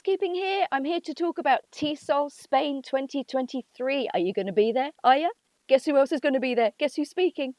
housekeeping here. I'm here to talk about TESOL Spain 2023. Are you going to be there? Are you? Guess who else is going to be there? Guess who's speaking?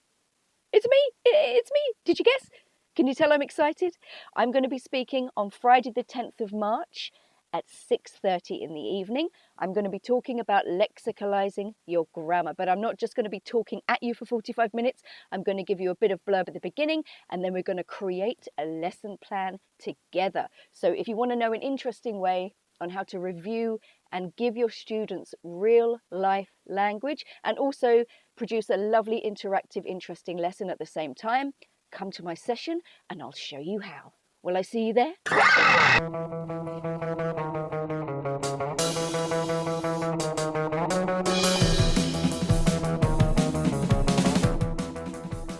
It's me. It's me. Did you guess? Can you tell I'm excited? I'm going to be speaking on Friday the 10th of March at 6:30 in the evening. I'm going to be talking about lexicalizing your grammar, but I'm not just going to be talking at you for 45 minutes. I'm going to give you a bit of blurb at the beginning, and then we're going to create a lesson plan together. So if you want to know an interesting way on how to review and give your students real life language and also produce a lovely interactive interesting lesson at the same time, come to my session and I'll show you how. Will I see you there?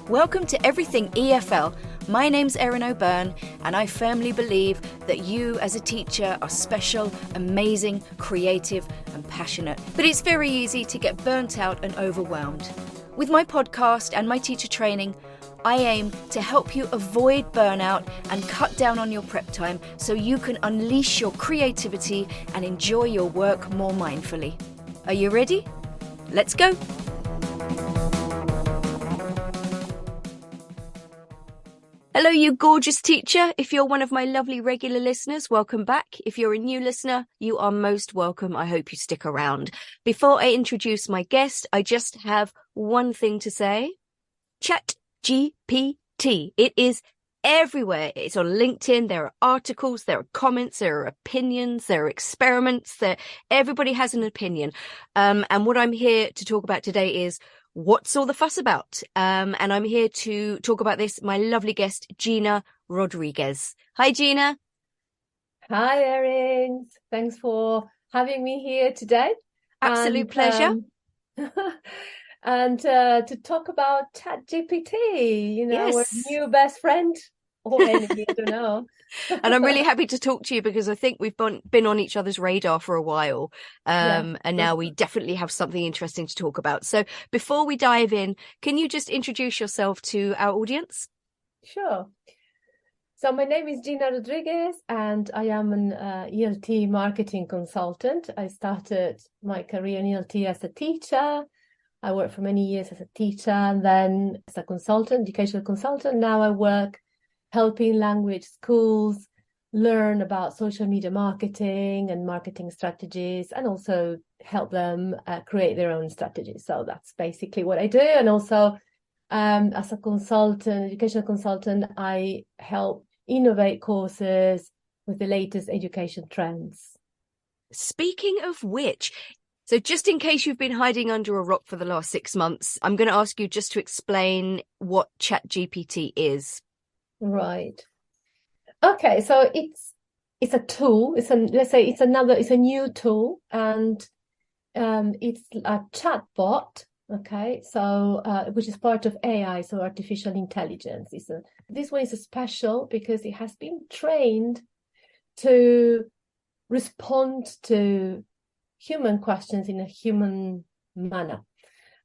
Welcome to Everything EFL. My name's Erin O'Byrne, and I firmly believe that you as a teacher are special, amazing, creative and passionate. But it's very easy to get burnt out and overwhelmed. With my podcast and my teacher training, I aim to help you avoid burnout and cut down on your prep time so you can unleash your creativity and enjoy your work more mindfully. Are you ready? Let's go! Hello, you gorgeous teacher. If you're one of my lovely regular listeners, welcome back. If you're a new listener, you are most welcome. I hope you stick around. Before I introduce my guest, I just have one thing to say. Chat GPT. It is everywhere. It's on LinkedIn. There are articles, there are comments, there are opinions, there are experiments. Everybody has an opinion. And what I'm here to talk about today is what's all the fuss about? And I'm here to talk about this, my lovely guest, Gina Rodriguez. Hi, Gina. Hi, Erin. Thanks for having me here today. Absolute pleasure. And to talk about Chat GPT, Yes. Our new best friend or enemy, I don't know. And I'm really happy to talk to you because I think we've been on each other's radar for a while. And now we definitely have something interesting to talk about. So before we dive in, can you just introduce yourself to our audience? Sure. So my name is Gina Rodriguez and I am an ELT marketing consultant. I started my career in ELT as a teacher. I worked for many years as a teacher and then as a consultant, educational consultant. Now I work helping language schools learn about social media marketing and marketing strategies and also help them create their own strategies. So that's basically what I do. And also as a consultant, educational consultant, I help innovate courses with the latest education trends. Speaking of which, so just in case you've been hiding under a rock for the last 6 months, I'm going to ask you just to explain what Chat GPT is. Right. Okay. So it's a tool. It's a new tool, and it's a chatbot. Okay. So which is part of AI, so artificial intelligence. This one is special because it has been trained to respond to human questions in a human manner.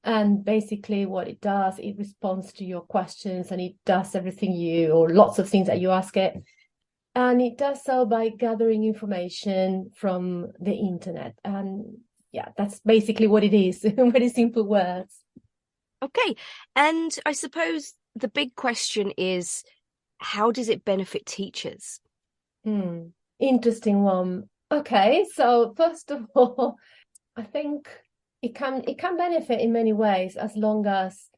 And basically what it does, it responds to your questions and it does everything or lots of things that you ask it. And it does so by gathering information from the internet. And that's basically what it is, in very simple words. Okay. And I suppose the big question is, how does it benefit teachers? Interesting one. Okay, so first of all, I think it can benefit in many ways as long as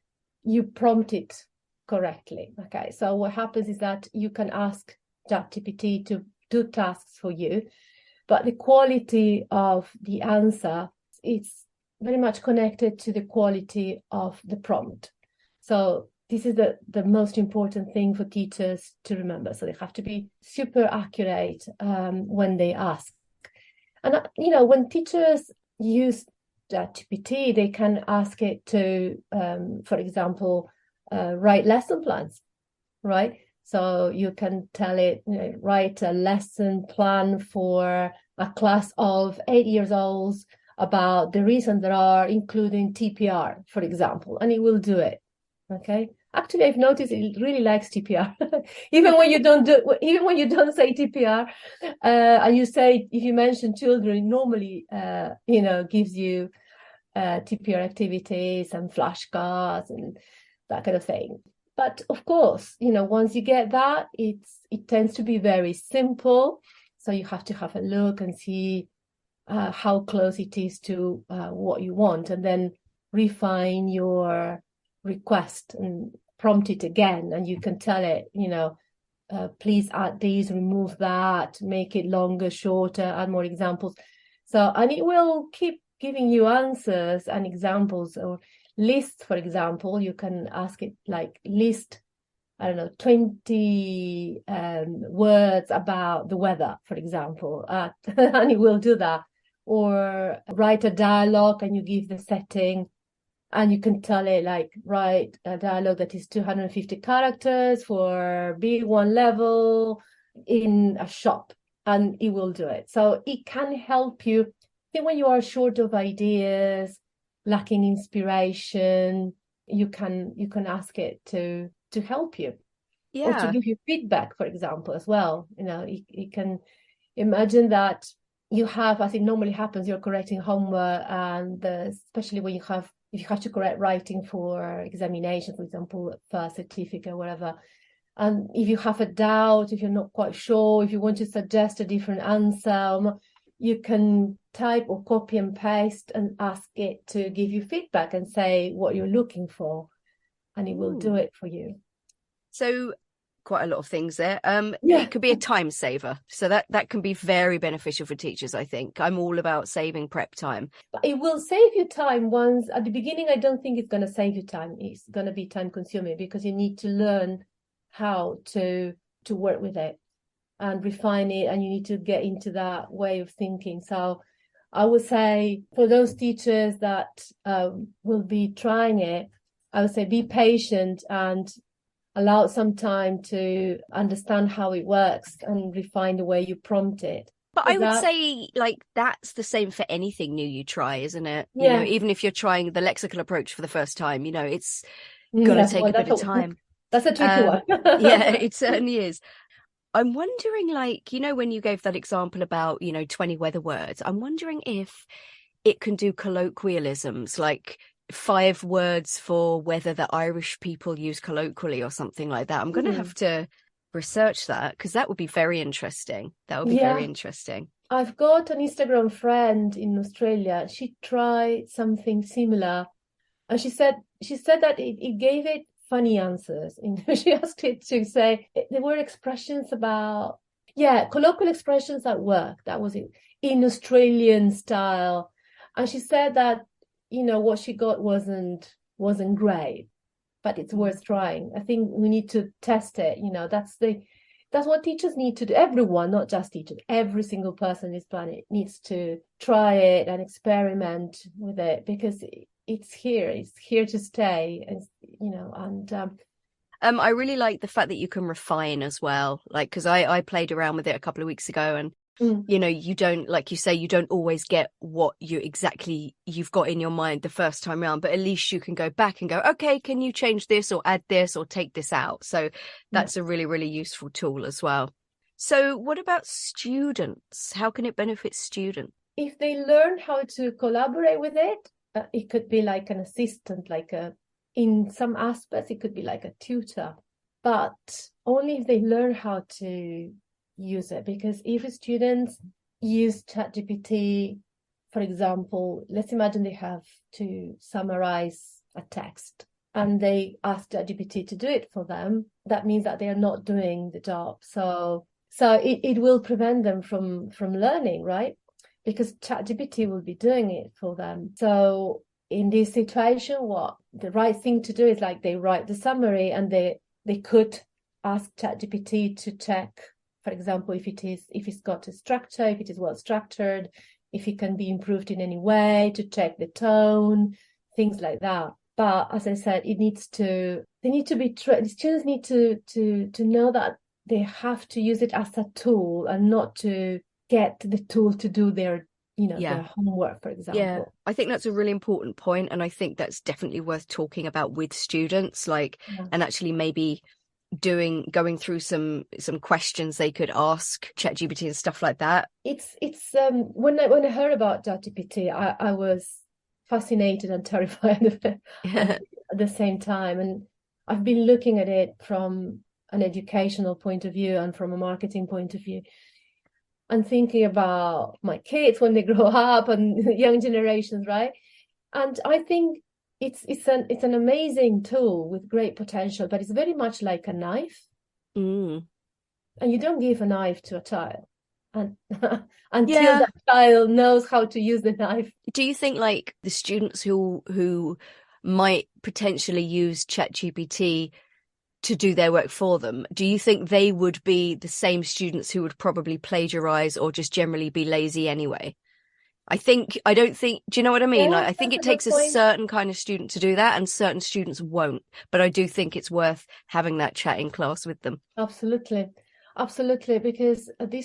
you prompt it correctly. Okay, so what happens is that you can ask ChatGPT to do tasks for you, but the quality of the answer is very much connected to the quality of the prompt. So this is the most important thing for teachers to remember. So they have to be super accurate when they ask. And, when teachers use ChatGPT, they can ask it to, for example, write lesson plans, right? So you can tell it, write a lesson plan for a class of 8 years olds about the reasons there are, including TPR, for example, and it will do it, okay? Actually, I've noticed it really likes TPR. Even when you don't say TPR, and you say, if you mention children, it normally, gives you TPR activities and flashcards and that kind of thing. But of course, once you get that, it tends to be very simple. So you have to have a look and see how close it is to what you want, and then refine your request and prompt it again. And you can tell it, please add these, remove that, make it longer, shorter, add more examples. So, and it will keep giving you answers and examples or lists. For example, you can ask it like list, I don't know, 20 words about the weather, for example, and it will do that. Or write a dialogue and you give the setting, and you can tell it like, write a dialogue that is 250 characters for B1 level in a shop, and it will do it. So it can help you. I think when you are short of ideas, lacking inspiration, you can ask it to help you. Or to give you feedback, for example, as well. You can imagine that you have, as it normally happens, you're correcting homework, and especially when if you have to correct writing for examination, for example, first certificate, whatever. And if you have a doubt, if you're not quite sure, if you want to suggest a different answer, you can type or copy and paste and ask it to give you feedback and say what you're looking for, and it will do it for you. So quite a lot of things there. Yeah. It could be a time saver. So that can be very beneficial for teachers, I think. I'm all about saving prep time. But it will save you time once at the beginning. I don't think it's going to save you time. It's going to be time consuming because you need to learn how to work with it and refine it, and you need to get into that way of thinking. So I would say for those teachers that will be trying it, I would say be patient and allow some time to understand how it works and refine the way you prompt it. But I would say that's the same for anything new you try, isn't it? Yeah. Even if you're trying the lexical approach for the first time, it's got to take a bit of time. That's a tricky one. Yeah, it certainly is. I'm wondering, when you gave that example about, 20 weather words, I'm wondering if it can do colloquialisms, like 5 words for weather that Irish people use colloquially or something like that. I'm going to have to research that because that would be very interesting. That would be very interesting. I've got an Instagram friend in Australia. She tried something similar, and she said that it gave it funny answers. She asked it to say there were expressions about colloquial expressions at work. That was it, in Australian style, and she said that what she got wasn't great, but it's worth trying. I think we need to test it. That's what teachers need to do. Everyone, not just teachers, every single person on this planet needs to try it and experiment with it because it's here to stay. I really like the fact that you can refine as well, because I played around with it a couple of weeks ago, and you don't, like you say, you don't always get what you've got in your mind the first time around, but at least you can go back and go, okay, can you change this or add this or take this out? So that's a really, really useful tool as well. So what about students? How can it benefit students? If they learn how to collaborate with it, it could be like an assistant, in some aspects, it could be like a tutor, but only if they learn how to use it. Because if students use Chat GPT, for example, let's imagine they have to summarize a text and they ask Chat GPT to do it for them, that means that they are not doing the job. So it will prevent them from learning, right? Because Chat GPT will be doing it for them. So in this situation, what the right thing to do is they write the summary, and they could ask Chat GPT to check, for example, if it's got a structure, if it is well structured, if it can be improved in any way, to check the tone, things like that. But as I said, the students need to know that they have to use it as a tool and not to get the tool to do their their homework, for Yeah, example. I think that's a really important point, and I think that's definitely worth talking about with students, and actually maybe going through some questions they could ask Chat GPT and stuff like that. It's when I heard about Chat GPT, I was fascinated and terrified at the same time. And I've been looking at it from an educational point of view and from a marketing point of view, and thinking about my kids when they grow up and young generations, right? And I think it's an amazing tool with great potential, but it's very much like a knife. Mm. And you don't give a knife to a child and until Yeah. that child knows how to use the knife. Do you think like the students who might potentially use Chat GPT to do their work for them, do you think they would be the same students who would probably plagiarize or just generally be lazy anyway? I don't think, do you know what I mean? Yeah, Like, I think that's it a good takes a point. certain kind of student to do that, and certain students won't. But I do think it's worth having that chat in class with them. Absolutely. Absolutely. Because the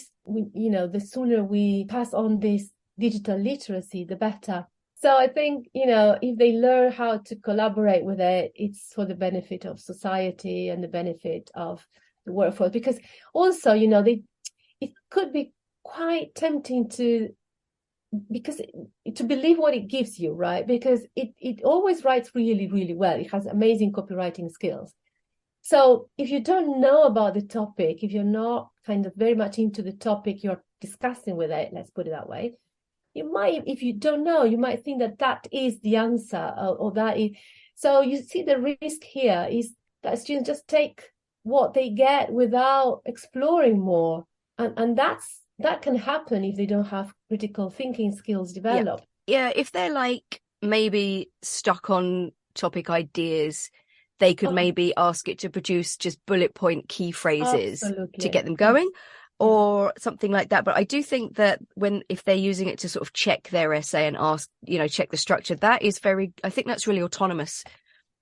sooner we pass on this digital literacy, the better. So I think, if they learn how to collaborate with it, it's for the benefit of society and the benefit of the workforce. Because also, it could be quite tempting to believe what it gives you, right? Because it always writes really, really well. It has amazing copywriting skills. So if you don't know about the topic, if you're not kind of very much into the topic you're discussing with it, let's put it that way, you might, if you don't know, you might think that is the answer, or that is. So you see the risk here is that students just take what they get without exploring more. And that can happen if they don't have critical thinking skills developed. Yeah, if they're like maybe stuck on topic ideas, they could maybe ask it to produce just bullet point key phrases to get them going, or something like that. But I do think that if they're using it to sort of check their essay and ask, check the structure, I think that's really autonomous.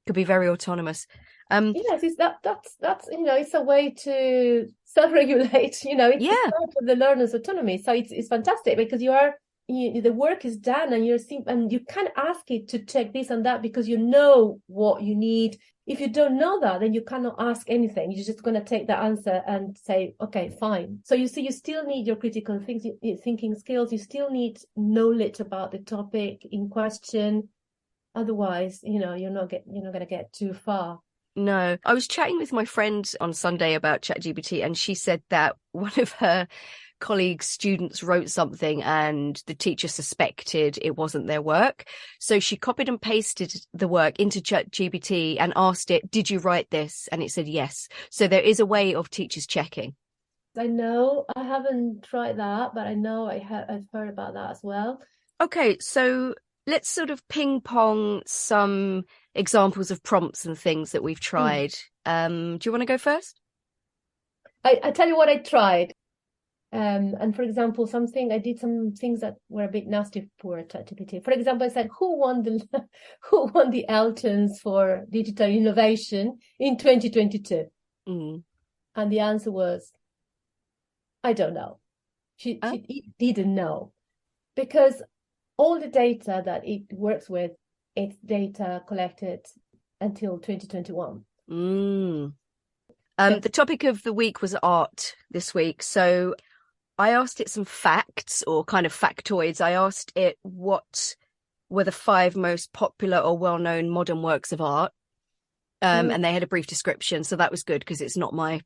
Could be very autonomous. Yes, that's it's a way to self-regulate. It's part of the learner's autonomy. So it's fantastic because the work is done and and you can ask it to check this and that because you know what you need. If you don't know that, then you cannot ask anything. You're just going to take the answer and say, okay, fine. So you see, you still need your critical thinking skills. You still need knowledge about the topic in question. Otherwise, you're not going to get too far. No, I was chatting with my friend on Sunday about ChatGPT, and she said that one of her colleagues' students wrote something and the teacher suspected it wasn't their work. So she copied and pasted the work into ChatGPT and asked it, "Did you write this?" And it said yes. So there is a way of teachers checking. I know, I haven't tried that, but I know I've heard about that as well. Okay, so let's sort of ping pong some examples of prompts and things that we've tried. Do you want to go first? I tell you what I tried. And for example, I did some things that were a bit nasty for ChatGPT. For example, I said, who won the Eltons for digital innovation in 2022? And the answer was, I don't know. She didn't know, because all the data that it works with, it's data collected until 2021. The topic of the week was art this week. So I asked it some facts or kind of factoids. I asked it what were the 5 most popular or well-known modern works of art. And they had a brief description. So that was good because it's not my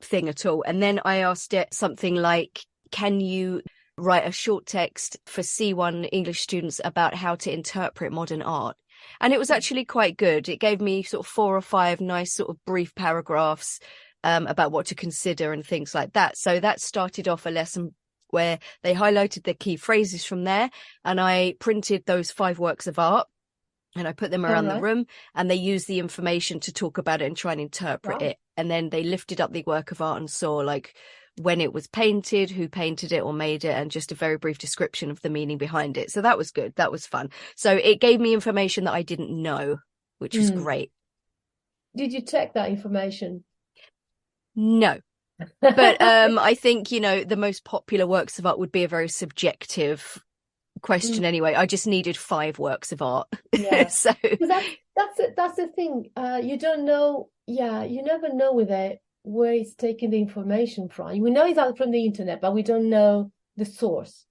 thing at all. And then I asked it something like, can you write a short text for C1 English students about how to interpret modern art? And it was actually quite good. It gave me sort of 4 or 5 nice sort of brief paragraphs about what to consider and things like that. So that started off a lesson where they highlighted the key phrases from there, and I printed those 5 works of art and I put them around the room, and they used the information to talk about it and try and interpret it. And then they lifted up the work of art and saw when it was painted, who painted it or made it, and just a very brief description of the meaning behind it. So that was good. That was fun. So it gave me information that I didn't know, which was great. Did you check that information? No. But I think, the most popular works of art would be a very subjective question anyway. I just needed 5 works of art. Yeah. So That's the thing. You don't know. Yeah, you never know with it where it's taking the information from. We know it's out from the internet, but we don't know the source.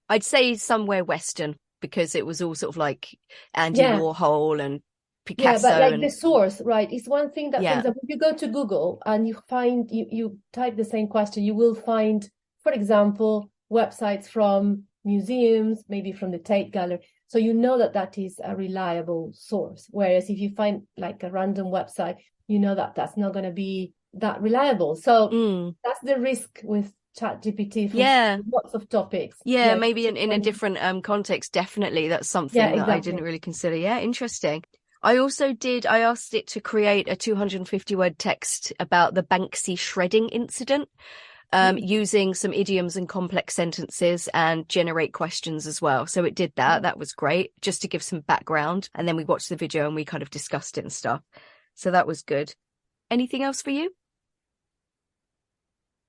I'd say somewhere Western, because it was all sort of like Andy Warhol and Picasso. Yeah, but like the source, right? It's one thing that, for Yeah. example, if you go to Google and you find you type the same question, you will find, for example, websites from museums, maybe from the Tate Gallery. So you know that that is a reliable source. Whereas if you find like a random website, you know that that's not going to be that reliable. So that's the risk with Chat GPT for lots of topics. Yeah, maybe in a different context, definitely. That's something that I didn't really consider. Yeah, interesting. I asked it to create a 250-word text about the Banksy shredding incident, using some idioms and complex sentences, and generate questions as well. So it did that. That was great, just to give some background. And then we watched the video and we kind of discussed it and stuff. So that was good. Anything else for you?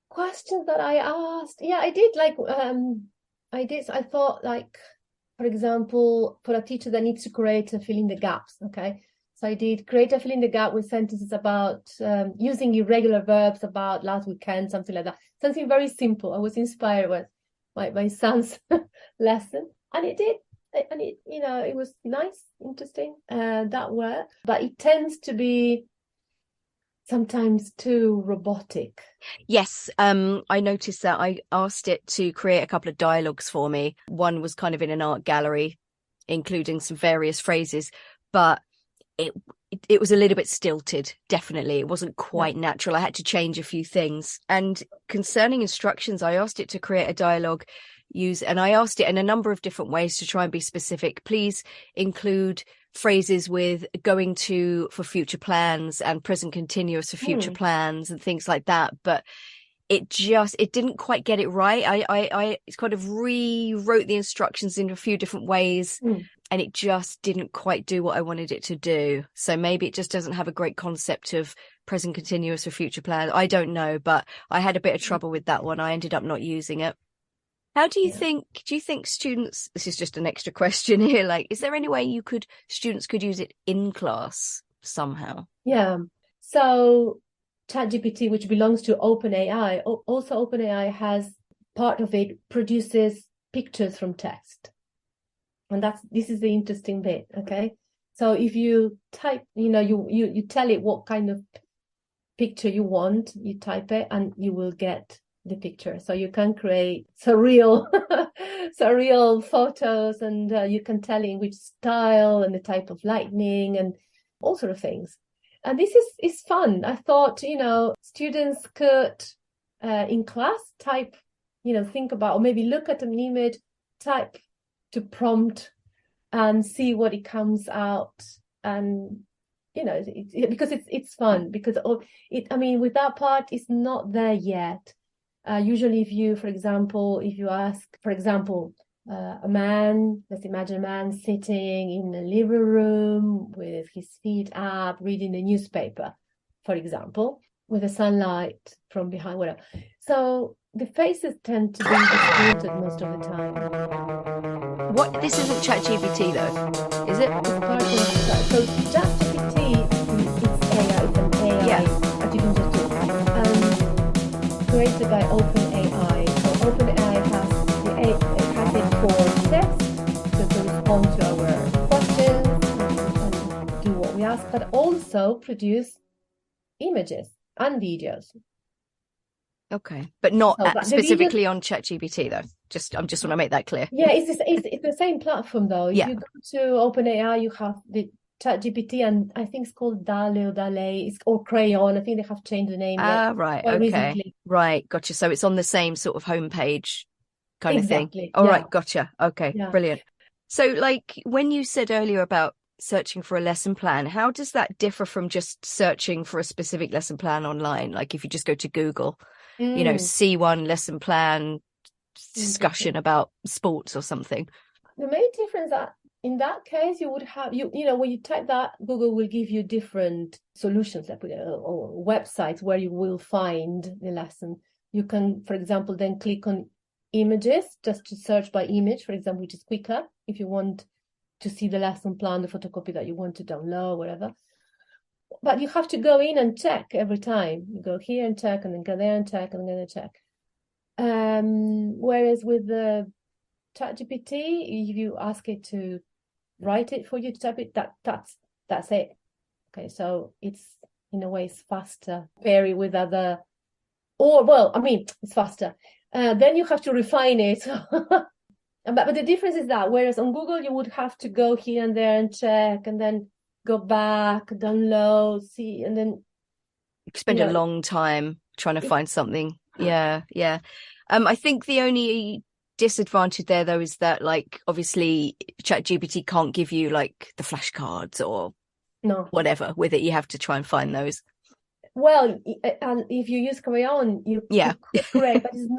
Questions that I asked. Yeah, I did I thought, like, for example, for a teacher that needs to create a fill in the gaps. Okay. So I did create a fill in the gap with sentences about using irregular verbs about last weekend, something like that. Something very simple. I was inspired with my son's lesson, and it did. And it was nice, interesting, that word. But it tends to be sometimes too robotic. Yes, I noticed that. I asked it to create a couple of dialogues for me. One was kind of in an art gallery, including some various phrases, but it was a little bit stilted. Definitely, it wasn't quite natural. I had to change a few things. And concerning instructions, I asked it to create a dialogue. And I asked it in a number of different ways to try and be specific. Please include phrases with going to for future plans and present continuous for future plans and things like that. But it didn't quite get it right. I kind of rewrote the instructions in a few different ways, and it just didn't quite do what I wanted it to do. So maybe it just doesn't have a great concept of present continuous for future plans. I don't know, but I had a bit of trouble with that one. I ended up not using it. How do you think students, this is just an extra question here, like, is there any way students could use it in class somehow? Yeah. So Chat GPT, which belongs to OpenAI, also OpenAI has part of it produces pictures from text. And this is the interesting bit. Okay. So if you type, you tell it what kind of picture you want, you type it and you will get the picture. So you can create surreal photos, and you can tell in which style and the type of lighting and all sort of things. And this is fun. I thought, students could in class type, think about, or maybe look at an image, type to prompt and see what it comes out. And because it's fun, because with that part, it's not there yet. Usually if you ask, for example, a man, let's imagine a man sitting in the living room with his feet up, reading the newspaper, for example, with the sunlight from behind, whatever. So the faces tend to be distorted most of the time. This isn't ChatGPT though, is it? It's part of that. So ChatGPT, it's AI, it's an AI that you can just do. Created by OpenAI. So OpenAI has it for text, so to respond to our questions and do what we ask, but also produce images and videos. Okay, but not specifically on ChatGPT though. I just want to make that clear. Yeah, it's the same platform though. If you go to OpenAI, you have the ChatGPT, and I think it's called Dale, or Crayon. I think they have changed the name. Right. Okay. Recently. Right. Gotcha. So it's on the same sort of homepage kind of thing. All right. Gotcha. Okay. Yeah. Brilliant. So like when you said earlier about searching for a lesson plan, how does that differ from just searching for a specific lesson plan online? Like if you just go to Google, C1 lesson plan discussion about sports or something. The main difference that in that case, you would have, when you type that, Google will give you different solutions, or websites where you will find the lesson. You can, for example, then click on images, just to search by image, for example, which is quicker if you want to see the lesson plan, the photocopy that you want to download, whatever. But you have to go in and check every time. You go here and check, and then go there and check, and then check. Whereas with the Chat GPT, if you ask it to write it for you to type it, that's it. Okay, so it's in a way it's faster. Vary with other, or well, I mean, it's faster. Then you have to refine it. But the difference is that whereas on Google you would have to go here and there and check, and then go back, download, see, and then spend a long time trying to find something. Yeah. I think the only disadvantage there though is that, like, obviously Chat GPT can't give you like the flashcards or whatever with it. You have to try and find those. Well, and if you use Crayon, you could create, but it's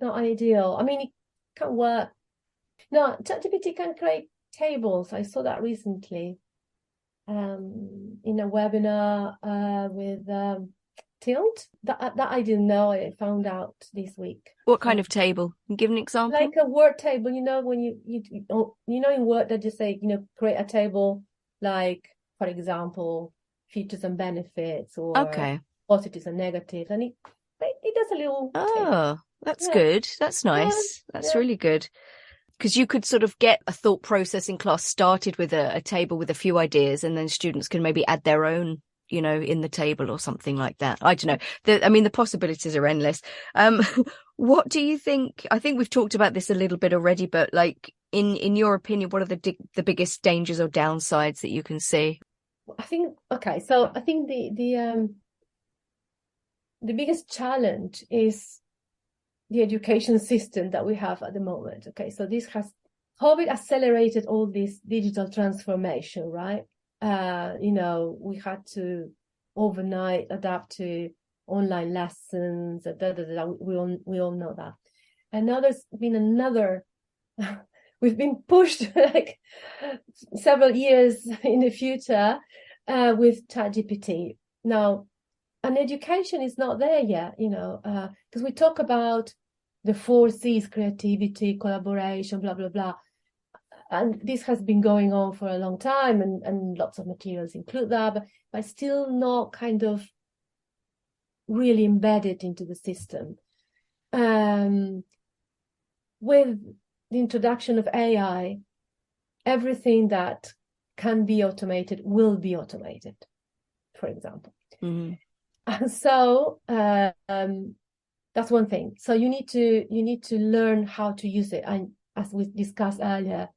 not ideal. I mean, it can work. No, ChatGPT can create tables. I saw that recently in a webinar with Tilt. That I didn't know. I found out this week. What kind of table? Can you give an example? Like a word table. You know, when you in Word that you say, create a table, like, for example, features and benefits, or positives and negatives, and it does a little table. That's good. That's nice. That's really good. Because you could sort of get a thought process in class started with a table with a few ideas, and then students can maybe add their own, in the table or something like that. I don't know. The possibilities are endless. What do you think? I think we've talked about this a little bit already, but like in your opinion, what are the biggest dangers or downsides that you can see? I think the biggest challenge is the education system that we have at the moment. Okay, so COVID accelerated all this digital transformation, right? We had to overnight adapt to online lessons. We all know that. And now there's been we've been pushed like several years in the future with ChatGPT. Now, and education is not there yet, because we talk about the 4 C's: creativity, collaboration, blah, blah, blah. And this has been going on for a long time, and lots of materials include that, but still not kind of really embedded into the system. With the introduction of AI, everything that can be automated will be automated, for example. Mm-hmm. And so that's one thing. So you need to learn how to use it. And as we discussed earlier,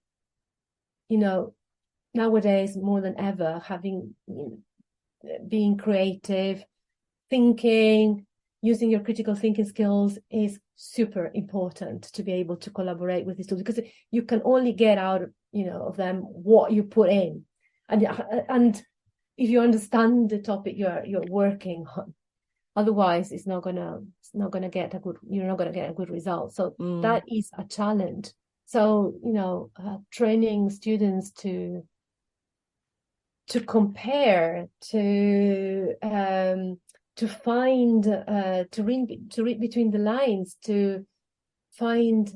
nowadays more than ever, being creative, thinking, using your critical thinking skills is super important to be able to collaborate with these tools, because you can only get out of them what you put in, and if you understand the topic you're working on, otherwise you're not gonna get a good result. So that is a challenge. So training students to compare, to find, to read between the lines, to find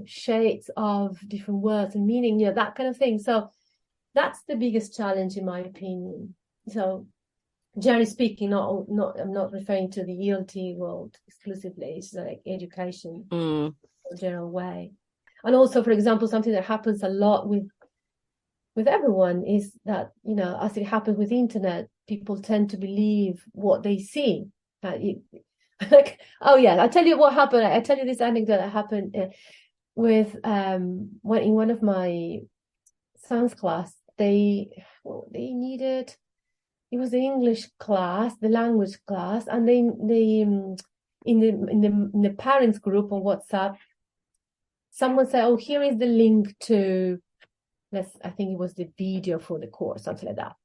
shades of different words and meaning, that kind of thing. So that's the biggest challenge, in my opinion. So generally speaking, I'm not referring to the ELT world exclusively. It's like education in a general way. And also, for example, something that happens a lot with everyone is that, as it happens with internet, people tend to believe what they see. I'll tell you what happened. I tell you this anecdote that happened with in one of my son's class. They needed, it was the English class, the language class, and they in the parents group on WhatsApp, someone said, "Oh, here is the link to," I think it was the video for the course, something like that.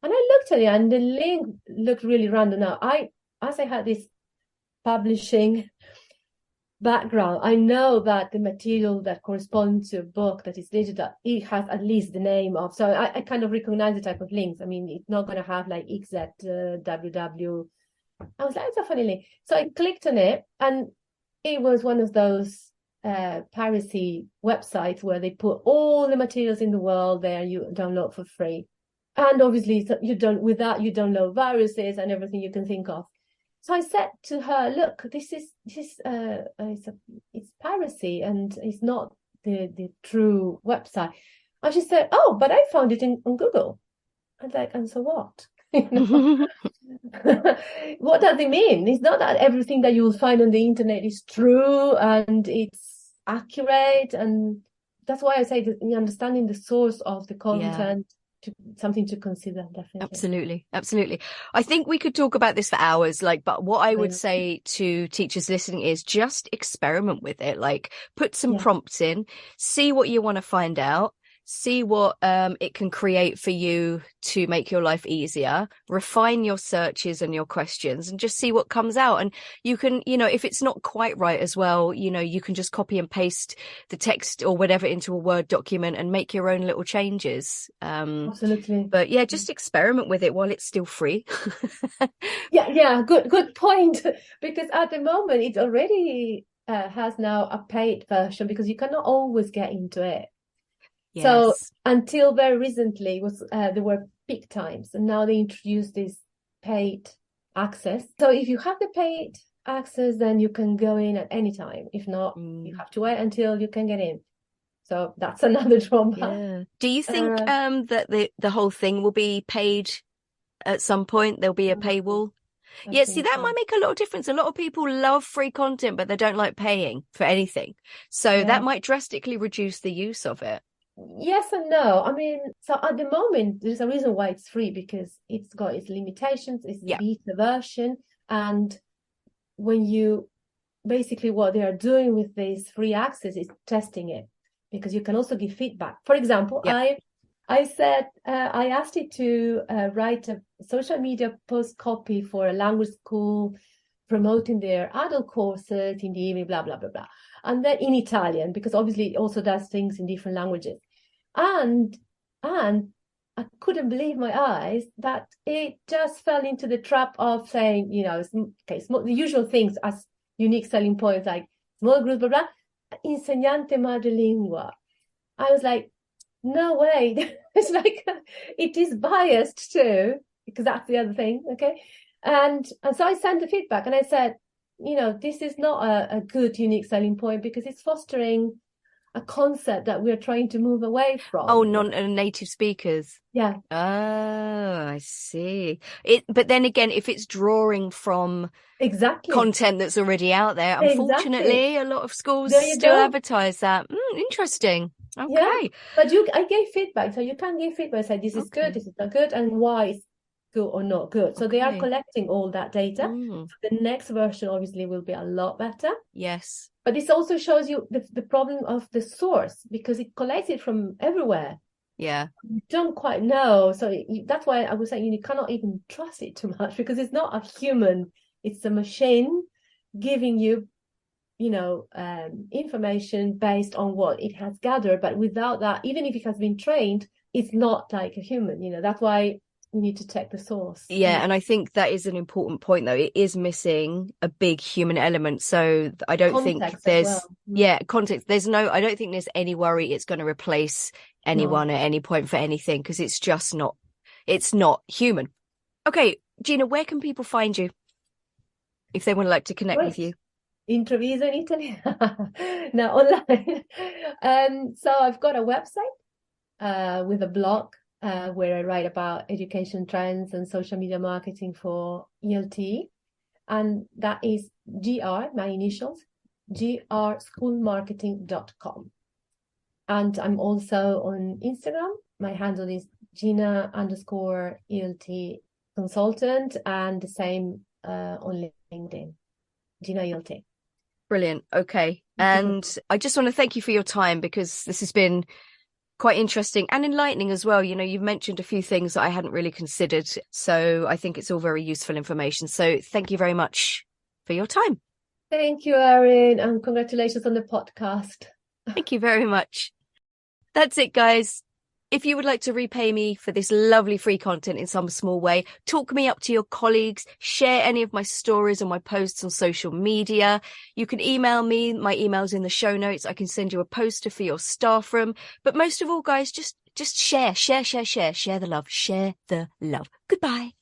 And I looked at it, and the link looked really random. Now, as I had this publishing background, I know that the material that corresponds to a book that is digital, it has at least the name of. So I kind of recognize the type of links. I mean, it's not going to have like XZWW. I was like, it's a funny link. So I clicked on it, and it was one of those piracy websites where they put all the materials in the world there and you download for free. And obviously you download viruses and everything you can think of. So I said to her, look, it's piracy and it's not the true website. And she said, oh, but I found it on Google. I was like, and so what? What does it mean? It's not that everything that you will find on the internet is true and it's accurate. And that's why I say that understanding the source of the content, something to consider, definitely. Absolutely. I think we could talk about this for hours, but what I would say to teachers listening is just experiment with it. Put some prompts in, see what you want to find out, see what it can create for you to make your life easier, refine your searches and your questions, and just see what comes out. And you can, if it's not quite right as well, you can just copy and paste the text or whatever into a Word document and make your own little changes. Absolutely. But just experiment with it while it's still free. Good point. Because at the moment it already has now a paid version because you cannot always get into it. Yes. So until very recently there were peak times, and now they introduced this paid access. So if you have the paid access, then you can go in at any time. If not, you have to wait until you can get in. So that's another drawback. Yeah. Do you think that the whole thing will be paid at some point? There'll be a paywall? See, that might make a lot of difference. A lot of people love free content, but they don't like paying for anything. So that might drastically reduce the use of it. Yes and no. I mean, so at the moment, there's a reason why it's free, because it's got its limitations. It's the beta version. And when you basically what they are doing with this free access is testing it, because you can also give feedback. For example, I said, I asked it to write a social media post copy for a language school promoting their adult courses in the evening, blah, blah, blah, blah. And then in Italian, because obviously it also does things in different languages. And I couldn't believe my eyes that it just fell into the trap of saying, the usual things as unique selling points, like small group, blah, blah, insegnante madrelingua. I was like, no way. It's like, it is biased too, because that's the other thing, okay? And so I sent the feedback and I said, this is not a good unique selling point, because it's fostering a concept that we're trying to move away from. Oh, non-native speakers. Yeah. Oh, I see. But then again, if it's drawing from content that's already out there, unfortunately, a lot of schools still advertise that. Interesting. Okay. Yeah. But I gave feedback, so you can give feedback. I said, this is good, this is not good, and why it's good or not good. So they are collecting all that data. So the next version obviously will be a lot better. Yes. But this also shows you the problem of the source, because it collects it from everywhere. Yeah. You don't quite know. So that's why I was saying you cannot even trust it too much, because it's not a human. It's a machine giving you, information based on what it has gathered. But without that, even if it has been trained, it's not like a human. That's why you need to check the source. Yeah, and I think that is an important point, though. It is missing a big human element. So I don't think there's context. I don't think there's any worry it's going to replace anyone at any point for anything, because it's just not human. Okay, Gina, where can people find you if they would like to connect with you? In Treviso, in Italy. No, online. So I've got a website with a blog where I write about education trends and social media marketing for ELT. And that is my initials, grschoolmarketing.com. And I'm also on Instagram. My handle is Gina_ELT consultant, and the same on LinkedIn, Gina ELT. Brilliant. Okay. And I just want to thank you for your time, because this has been quite interesting and enlightening as well. You've mentioned a few things that I hadn't really considered. So I think it's all very useful information. So thank you very much for your time. Thank you, Erin, and congratulations on the podcast. Thank you very much. That's it, guys. If you would like to repay me for this lovely free content in some small way, talk me up to your colleagues, share any of my stories or my posts on social media. You can email me. My email's in the show notes. I can send you a poster for your staff room. But most of all, guys, just share the love. Share the love. Goodbye.